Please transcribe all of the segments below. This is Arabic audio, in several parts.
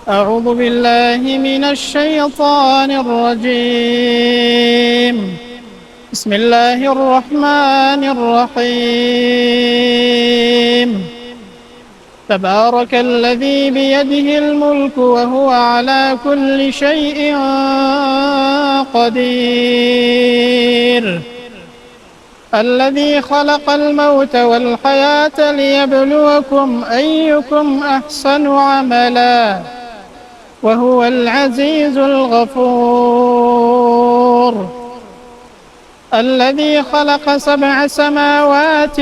أعوذ بالله من الشيطان الرجيم. بسم الله الرحمن الرحيم. تبارك الذي بيده الملك وهو على كل شيء قدير. الذي خلق الموت والحياة ليبلوكم أيكم أحسن عملا وهو العزيز الغفور. الذي خلق 7 سماوات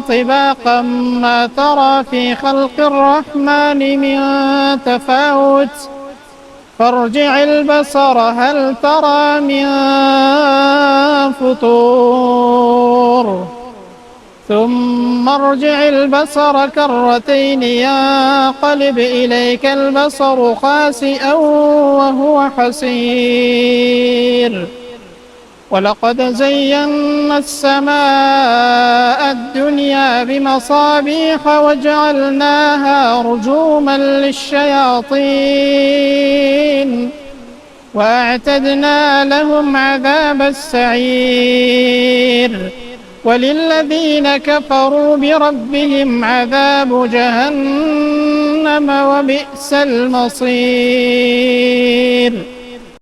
طباقا ما ترى في خلق الرحمن من تفاوت فارجع البصر هل ترى من فطور ثم ارجع البصر كرتين ينقلب إليك البصر خاسئا وهو حسير. ولقد زينا السماء الدنيا بمصابيح وجعلناها رجوما للشياطين وأعتدنا لهم عذاب السعير. وللذين كفروا بربهم عذاب جهنم وبئس المصير.